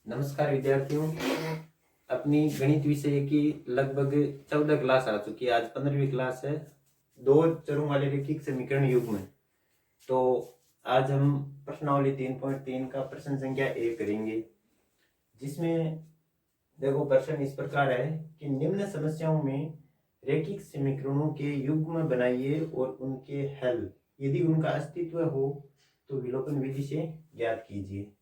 नमस्कार विद्यार्थियों। अपनी गणित विषय की लगभग 14 क्लास आ चुकी है। आज 15वीं क्लास है। दो चरों वाले रैखिक समीकरण युग में। तो आज हम प्रश्नावली 3.3 का प्रश्न संख्या 1 करेंगे, जिसमें देखो प्रश्न इस प्रकार है कि निम्न समस्याओं में रैखिक समीकरणों के युग्म बनाइए और उनके हल, यदि उनका अस्तित्व हो तो विलोपन विधि से ज्ञात कीजिए।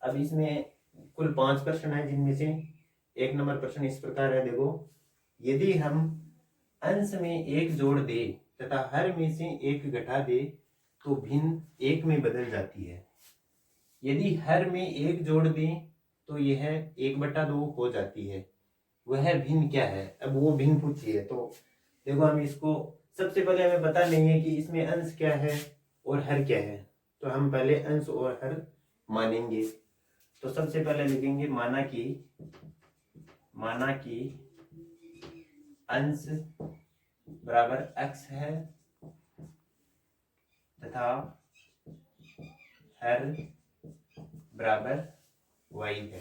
अब इसमें कुल 5 प्रश्न है, जिनमें से 1 नंबर प्रश्न इस प्रकार है। देखो, यदि हम अंश में 1 जोड़ दे तथा हर में से 1 घटा दे तो भिन्न 1 में बदल जाती है। यदि हर में 1 जोड़ दें तो यह 1/2 हो जाती है। वह भिन्न क्या है? अब वो भिन्न पूछी है। तो देखो, हम इसको सबसे पहले हमें पता नहीं है कि इसमें अंश क्या है और हर क्या है। तो हम पहले अंश और हर मानेंगे। तो सबसे पहले लिखेंगे माना कि अंश बराबर x है तथा हर बराबर y है।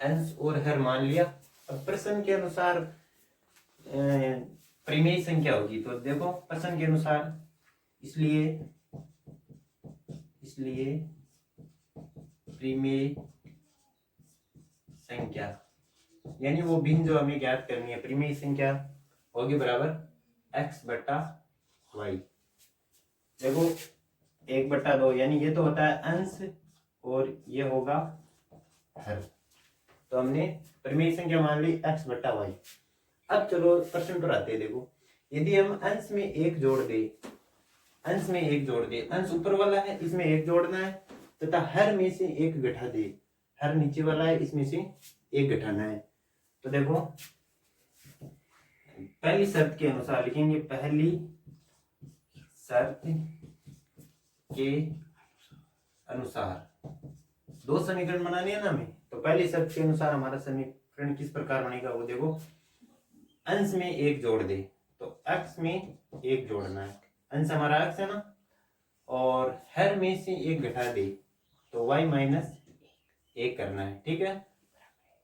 अंश और हर मान लिया। अब प्रश्न के अनुसार परिमेय संख्या होगी। तो देखो, प्रश्न के अनुसार इसलिए परिमेय संख्या यानी वो भिन्न जो हमें ज्ञात करनी है, परिमेय संख्या होगी बराबर x/y। देखो, 1/2 यानी ये तो होता है अंश और ये होगा हर। तो हमने परिमेय संख्या मान ली x/y। अब चलो प्रश्न पर आते हैं। देखो, यदि हम अंश में 1 जोड़ दे, अंश ऊपर वाला है, इसमें 1 जोड़ना है तथा हर में से 1 घटा दे, हर नीचे वाला है, इसमें से 1 घटाना है। तो देखो, पहली शर्त के अनुसार लिखेंगे। पहली शर्त के अनुसार दो समीकरण बनाने हैं ना हमें। तो पहली शर्त के अनुसार हमारा समीकरण किस प्रकार बनेगा वो देखो। अंश में 1 जोड़ दे तो x में 1 जोड़ना है, अंश हमारा x है ना, और हर में से 1 घटा दे तो y माइनस 1 करना है। ठीक है,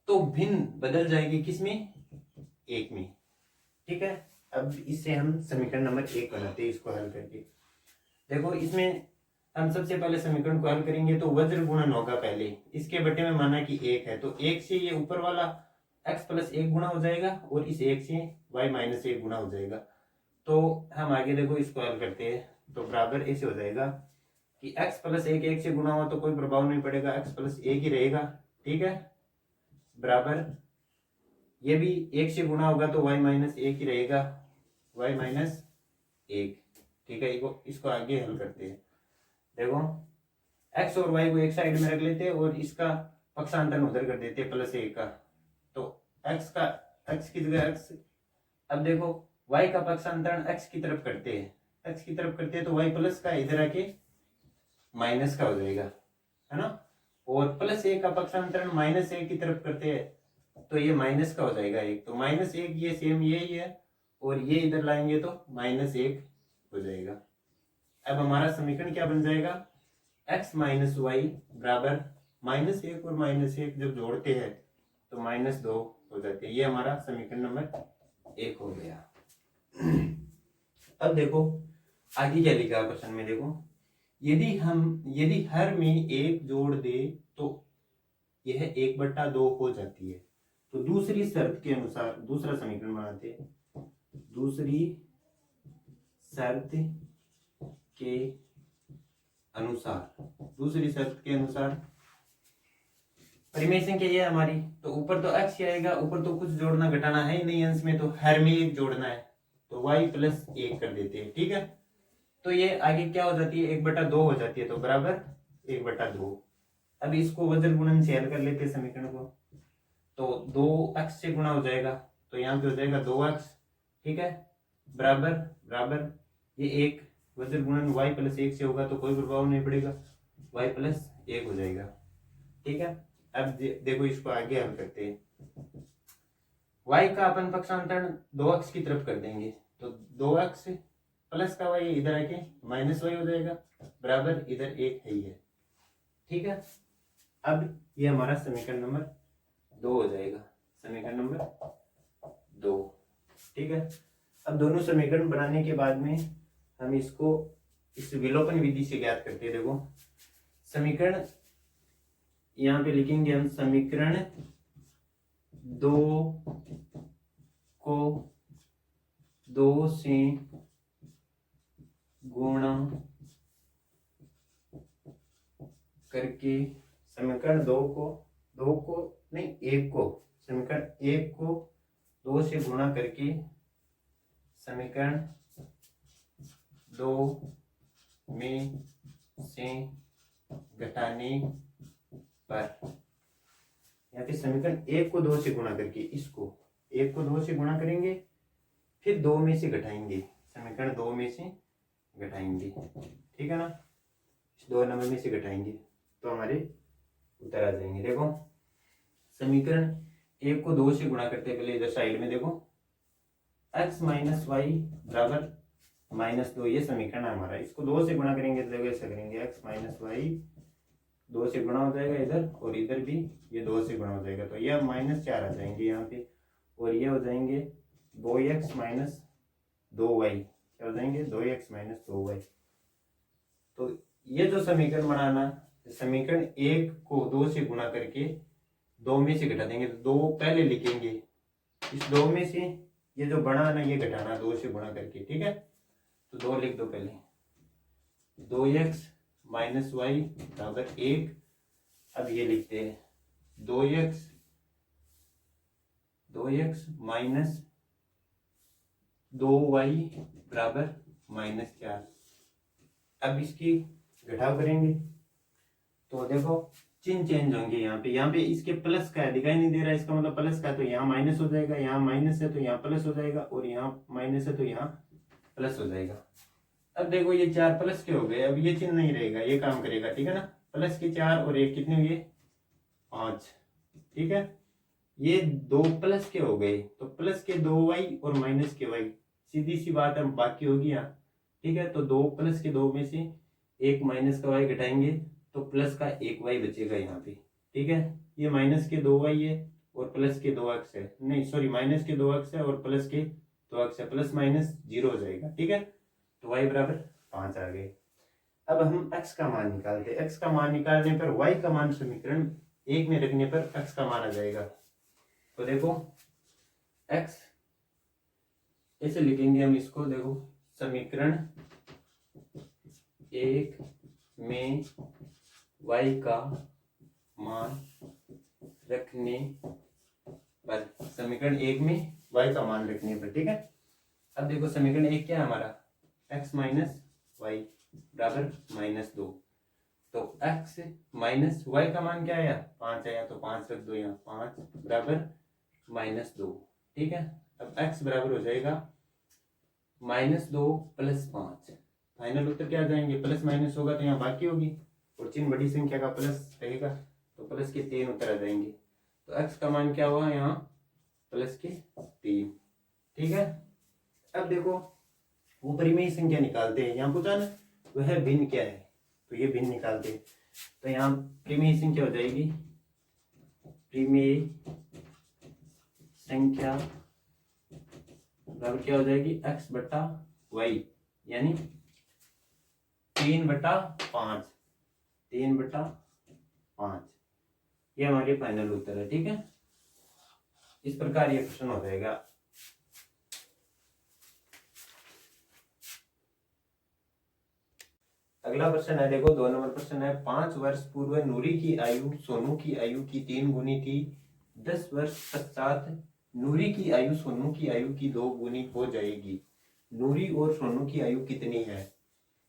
तो भिन्न बदल जाएगी किसमें? 1 में। ठीक है, अब इससे हम समीकरण नंबर 1 बनाते हैं, इसको हल करके। देखो, इसमें हम सबसे पहले समीकरण को हल करेंगे तो वज्र गुणन होगा पहले। इसके बटे में माना कि 1 है तो 1 से ये ऊपर वाला x+1 गुणा हो जाएगा और इस 1 से y माइनस 1 गुणा हो जाएगा। तो हम आगे देखो इसको हल करते हैं। तो बराबर ऐसे हो जाएगा कि x+1 1 से गुणा हुआ तो कोई प्रभाव नहीं पड़ेगा, x+1 ही रहेगा। ठीक है, बराबर ये भी 1 से गुणा होगा तो y माइनस 1 ही रहेगा, y माइनस 1। ठीक है, इसको आगे हल करते हैं। देखो, x और y को एक साइड में रख लेते हैं और इसका पक्षांतर उधर कर देते हैं +1 का। तो x की जगह x। अब देखो, y का पक्षांतरण x की तरफ करते हैं, तो y प्लस का इधर आके माइनस का हो जाएगा, है ना। और +1 का पक्षांतरण -1 की तरफ करते हैं तो ये माइनस का हो जाएगा 1। तो -1 ये सेम यही है और ये इधर लाएंगे तो -1 हो जाएगा। अब हमारा समीकरण क्या बन जाएगा? x माइनस वाई बराबर -1 और -1 जब जोड़ते हैं तो -2 हो जाते हैं। ये हमारा समीकरण नंबर 1 हो गया। अब देखो आगे क्या लिखा है प्रश्न में। देखो, यदि हर में 1 जोड़ दे तो यह 1/2 हो जाती है। तो दूसरी शर्त के अनुसार दूसरा समीकरण बनाते हैं। दूसरी शर्त के अनुसार परिमेय संख्या ये हमारी। तो ऊपर तो x ही आएगा, ऊपर तो कुछ जोड़ना घटाना है ही नहीं अंश में, तो हर में 1 जोड़ना है तो y+1 कर देते हैं। ठीक है, तो ये आगे क्या हो जाती है? 1/2 हो जाती है। तो बराबर 1/2। अब इसको वज्र गुणन से हल कर लेते हैं समीकरण को। तो 2x से गुणा हो जाएगा तो यहाँ पे हो जाएगा 2x। ठीक है, बराबर ये 1 वज्र गुणन y+1 से होगा तो कोई प्रभाव नहीं पड़ेगा, y+1 हो जाएगा। ठीक है, अब देखो इसको आगे हल करते हैं। y का अपन पक्षांतरण 2x की तरफ कर देंगे तो 2x प्लस का y इधर आके -y हो जाएगा, बराबर इधर 1 है ही है। ठीक है, अब ये हमारा समीकरण नंबर 2 हो जाएगा, समीकरण नंबर 2। ठीक है, अब दोनों समीकरण बनाने के बाद में हम इसको इस विलोपन विधि से ज्ञात करते हैं। देखो समीकरण यहाँ पे लिखेंगे हम, समीकरण 2 को 2 से गुणा करके, समीकरण 2 को नहीं 1 को, समीकरण 1 को 2 से गुणा करके समीकरण 2 में से घटाने पर, यहाँ पे समीकरण 1 को 2 से गुणा करके, इसको 1 को 2 से गुणा करेंगे, फिर 2 में से घटाएंगे, समीकरण 2 में से घटाएंगे। ठीक है ना, 2 नंबर में से घटाएंगे तो हमारे उत्तर आ जाएंगे। देखो समीकरण 1 को 2 से गुणा करते हैं, पहले इधर साइड में देखो x माइनस वाई बराबर -2, ये समीकरण है हमारा। इसको 2 से गुणा करेंगे तो देखो ऐसा करेंगे, x माइनस वाई 2 से गुणा हो जाएगा इधर, और इधर भी ये 2 से गुणा हो जाएगा, तो ये -4 आ जाएंगे यहाँ पे, और ये हो जाएंगे 2x माइनस 2y, क्या हो जाएंगे 2x माइनस 2y। तो ये जो समीकरण बनाना, समीकरण 1 को 2 से गुणा करके 2 में से घटा देंगे, तो 2 पहले लिखेंगे, इस 2 में से ये जो बड़ा ना ये घटाना 2 से गुणा करके। ठीक है, तो 2 लिख दो पहले, 2x माइनस वाई बराबर 1। अब ये लिखते हैं 2x माइनस 2y बराबर -4। अब इसकी घटाव करेंगे तो देखो चिन्ह चेंज होंगे, यहाँ पे इसके प्लस का है, दिखाई नहीं दे रहा है, इसका मतलब प्लस का है, तो यहाँ माइनस हो जाएगा, यहाँ माइनस है तो यहाँ प्लस हो जाएगा, और यहाँ माइनस है तो यहाँ प्लस हो जाएगा। अब देखो ये 4 प्लस के हो गए, अब ये चिन्ह नहीं रहेगा, ये काम करेगा। ठीक है ना, प्लस के 4 और 1 कितने हुए 5। ठीक है, ये 2 प्लस के हो गए, तो प्लस के 2y और माइनस के y, सीधी सी बात है बाकी होगी यहाँ। ठीक है, तो 2 प्लस के 2 में से 1 माइनस का y घटाएंगे तो प्लस का 1y बचेगा यहाँ पे। ठीक है, ये माइनस के 2y है और प्लस के 2x है, नहीं सॉरी माइनस के 2x है और प्लस के 2x है, प्लस माइनस 0 हो जाएगा। ठीक है, तो y बराबर 5 आ गए। अब हम x का मान निकालते हैं, x का मान निकालने पर y का मान समीकरण 1 में रखने पर x का मान आ जाएगा। तो देखो x ऐसे लिखेंगे हम इसको, देखो समीकरण 1 में y का मान रखने पर, समीकरण 1 में y का मान रखने पर। ठीक है, अब देखो समीकरण 1 क्या है हमारा, x माइनस वाई बराबर -2, तो x माइनस वाई का मान क्या आया 5 आया, तो 5 रख दो यहाँ, 5 बराबर -2। ठीक है, अब x बराबर हो जाएगा -2 प्लस 5, फाइनल उत्तर क्या आ जाएंगे, प्लस माइनस होगा तो यहाँ बाकी होगी, और चिन्ह बड़ी संख्या का प्लस रहेगा तो प्लस के 3 उत्तर आ जाएंगे। तो x का मान क्या हुआ यहाँ प्लस के 3। ठीक है, अब देखो वो परिमेय संख्या निकालते हैं, यहाँ पूछा ना वह भिन्न क्या है, तो ये भिन्न निकालते हैं। तो यहाँ परिमेय संख्या हो जाएगी, परिमेय संख्या बराबर क्या हो जाएगी x बटा वाई, यानी 3/5, 3/5, ये हमारी फाइनल उत्तर है। ठीक है, इस प्रकार ये प्रश्न हो जाएगा। अगला प्रश्न है, देखो 2 नंबर प्रश्न है, 5 वर्ष पूर्व नूरी की आयु सोनू की आयु की 3 गुनी थी, 10 वर्ष पश्चात नूरी की आयु सोनू की आयु की 2 गुनी हो जाएगी, नूरी और सोनू की आयु कितनी है।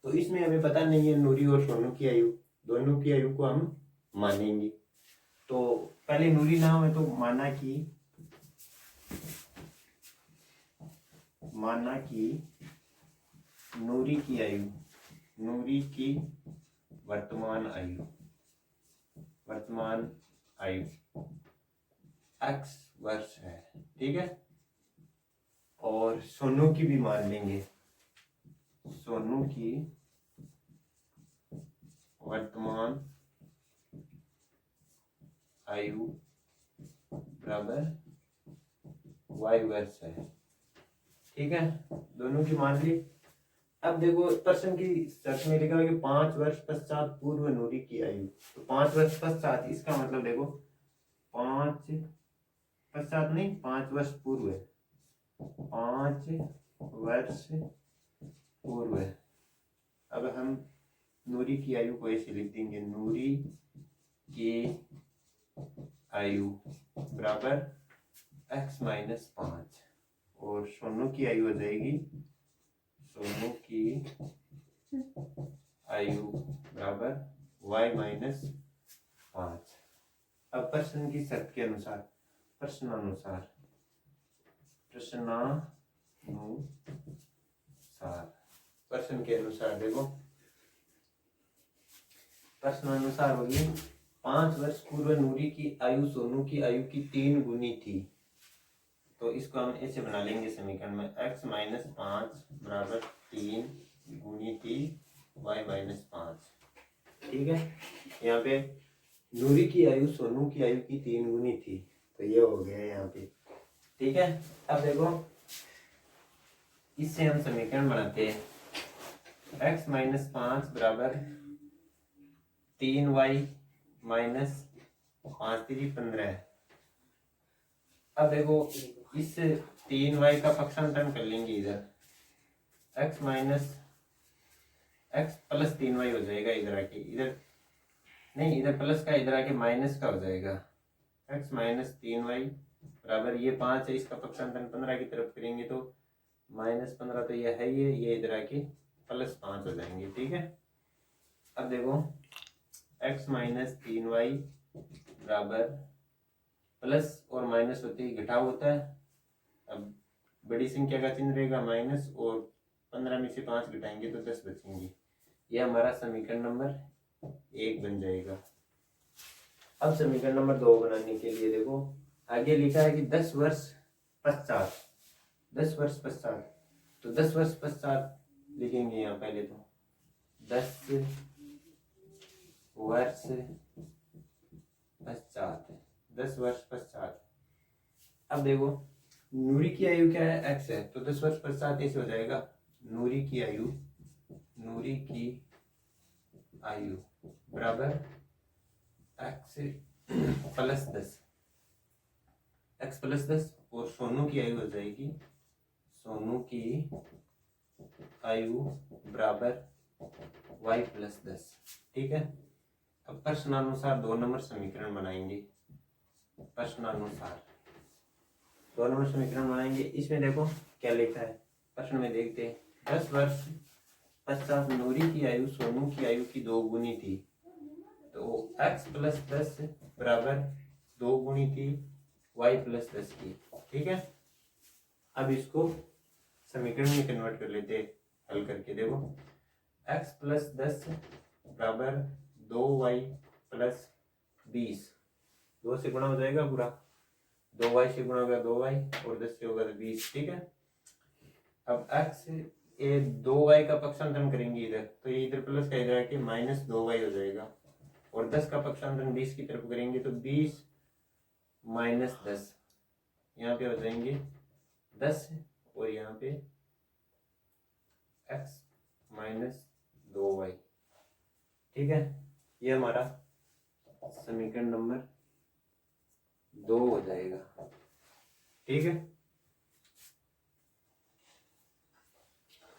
तो इसमें हमें पता नहीं है नूरी और सोनू की आयु, दोनों की आयु को हम मानेंगे। तो पहले नूरी नाम है तो माना कि नूरी की आयु, नूरी की वर्तमान आयु x वर्ष है। ठीक है, और सोनू की भी मान लेंगे, सोनू की वर्तमान आयु बराबर वाई वर्ष है। ठीक है, दोनों की मान ली। अब देखो प्रश्न की शर्त में लिखा है कि 5 वर्ष पश्चात पूर्व नूरी की आयु। तो 5 वर्ष पश्चात, इसका मतलब देखो 5 पश्चात नहीं, 5 वर्ष पूर्व है, 5 वर्ष पूर्व है। अब हम नूरी की आयु को ऐसे लिख देंगे, नूरी की आयु बराबर x माइनस 5, और सोनू की आयु हो जाएगी, सोनू की आयु बराबर y माइनस 5। अब प्रश्न की शर्त के अनुसार, प्रश्नानुसार प्रश्न के अनुसार देखो, प्रश्नानुसार होगी 5 वर्ष पूर्व नूरी की आयु सोनू की आयु की 3 गुनी थी। तो इसको हम ऐसे बना लेंगे समीकरण में, x माइनस 5 बराबर 3 गुनी थी y माइनस 5। ठीक है, यहाँ पे नूरी की आयु सोनू की आयु की 3 गुनी थी, तो ये हो गया यहाँ पे। ठीक है, अब देखो इससे हम समीकरण बनाते हैं, x माइनस 5 बराबर 3y माइनस 5 3 15। अब देखो इस 3y का पक्षांतरण कर लेंगे इधर, x minus x plus 3y हो जाएगा, इधर आके इधर नहीं, इधर प्लस का इधर आके माइनस का हो जाएगा, x माइनस 3y बराबर ये 5 है, इसका पक्षांतरण 15 की तरफ करेंगे तो माइनस 15, तो ये है ये इधर आके प्लस 5 हो जाएंगे। ठीक है, अब देखो x माइनस 3y बराबर प्लस और माइनस होते ही घटाव होता है। अब बड़ी संख्या का चिन्ह रहेगा माइनस, और 15 में से 5 घटाएंगे तो 10 बचेंगे। यह हमारा समीकरण नंबर 1 बन जाएगा। अब समीकरण नंबर 2 बनाने के लिए देखो आगे लिखा है कि 10 वर्ष पश्चात, 10 वर्ष पश्चात, तो 10 वर्ष पश्चात लिखेंगे यहाँ पहले तो 10 वर्ष पश्चात, 10 वर्ष पश्चात। अब देखो नूरी की आयु क्या है, x है, तो 10 वर्ष पश्चात ऐसे हो जाएगा, नूरी की आयु, नूरी की आयु बराबर x प्लस 10, x प्लस 10, और सोनू की आयु हो जाएगी, सोनू की आयु बराबर y प्लस 10। ठीक है, अब प्रश्नानुसार 2 नंबर समीकरण बनाएंगे, प्रश्नानुसार 2 नंबर समीकरण बनाएंगे। इसमें देखो क्या लिखा है, प्रश्न में देखते हैं, 10 वर्ष पश्चात नूरी की आयु सोनू की आयु की 2 गुनी थी, तो x प्लस 10 बराबर 2 गुनी थी y प्लस 10 की। ठीक है, अब इसको समीकरण में कन्वर्ट कर लेते हैं हल करके। देखो x प्लस 10 बराबर 2y प्लस 20, 2 से गुणा हो जाएगा पूरा, 2y से गुणा होगा 2y और 10 से होगा 20। ठीक है, अब x ये 2y का पक्षांतरण करेंगे इधर, तो ये इधर प्लस का इधर आके माइनस 2y हो जाएगा, और 10 का पक्षांतरण 20 की तरफ करेंगे तो 20 माइनस 10, यहाँ पे हो जाएंगे 10, और यहाँ पे x माइनस 2y। ठीक है, ये हमारा समीकरण नंबर 2 हो जाएगा। ठीक है,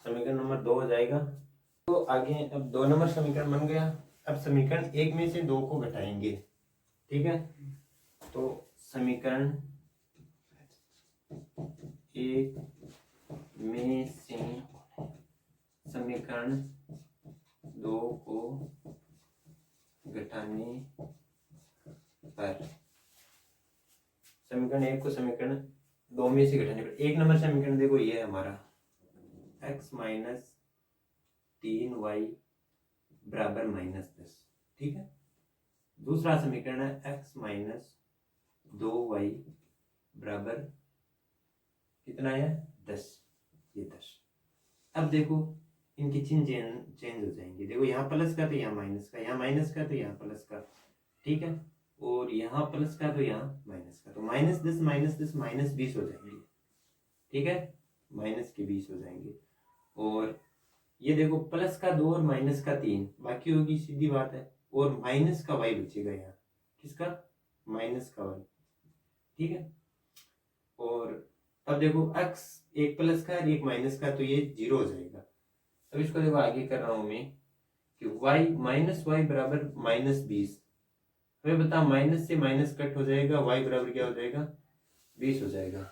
समीकरण नंबर 2 हो जाएगा। तो आगे अब 2 नंबर समीकरण बन गया। अब समीकरण 1 में से 2 को घटाएंगे। ठीक है, तो समीकरण 1 में से समीकरण 2 को घटाने पर, समीकरण 1 को समीकरण 2 में से घटाने पर 1 नंबर समीकरण देखो ये है हमारा x माइनस 3y बराबर माइनस 10। ठीक है, दूसरा समीकरण है x माइनस 2y बराबर कितना है 10, ये 10। अब देखो इनके चिन्ह चेंज हो जाएंगे। देखो यहाँ प्लस का तो यहाँ माइनस का, यहाँ माइनस का तो यहाँ प्लस का। ठीक है, और यहाँ प्लस का तो यहाँ माइनस का, तो -10 -10 -20 हो जाएंगे। ठीक है, माइनस के 20 हो जाएंगे। और ये देखो प्लस का 2 और माइनस का 3 बाकी होगी, सीधी बात है। और माइनस का y बचेगा यहाँ, किसका? माइनस का y। ठीक है, और अब देखो x एक प्लस का एक माइनस का, तो ये 0 हो जाएगा। अब इसको देखो आगे कर रहा हूं मैं कि y -y बराबर -20। हमें बता माइनस से माइनस कट हो जाएगा, y बराबर क्या हो जाएगा? 20 हो जाएगा।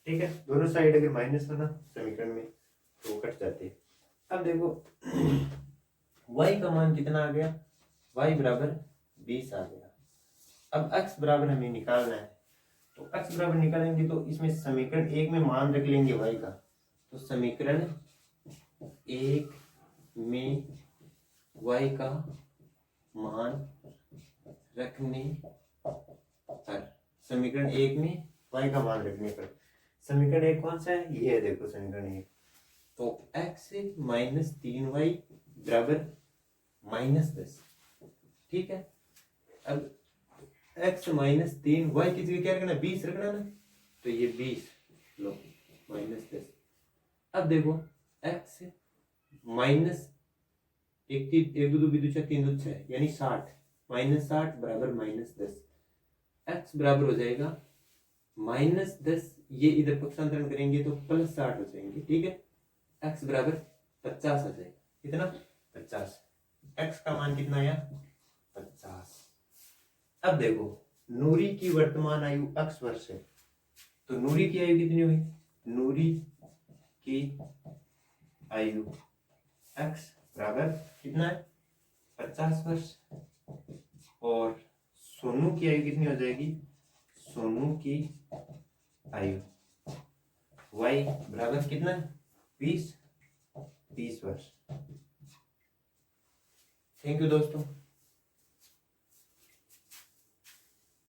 ठीक है, दोनों साइड अगर माइनस हो ना समीकरण में तो कट जाते हैं। अब देखो y का मान कितना आ गया? y बराबर 20 आ गया। अब x बराबर हमें निकालना है, तो x बराबर निकालेंगे तो इसमें समीकरण 1 में मान रख लेंगे y का, तो समीकरण 1 में y का मान रखने पर, समीकरण 1 में y का मान रखने पर, समीकरण 1 कौन सा है? ये है, देखो समीकरण 1। तो x -3y बराबर -10। ठीक है, अब x -3 y की जगह क्या रखना? 20 रखना ना, तो ये 20 लो -10। अब देखो x माइनस एक दो भी 2 3 2 6 यानी 60 -60 बराबर -10। x बराबर हो जाएगा -10, ये इधर पक्षांतरण करेंगे तो +60 हो जाएंगे। ठीक है, x बराबर 50 आ जाएगा। कितना? 50। x का मान कितना आया? 50। अब देखो नूरी की वर्तमान आयु 80 वर्ष है, तो नूरी की आयु कितनी हुई? नूरी की आयु x बराबर कितना है? 50 वर्ष। और सोनू की आयु कितनी हो जाएगी? सोनू की आयु y बराबर कितना है? 20 वर्ष। थैंक यू दोस्तों।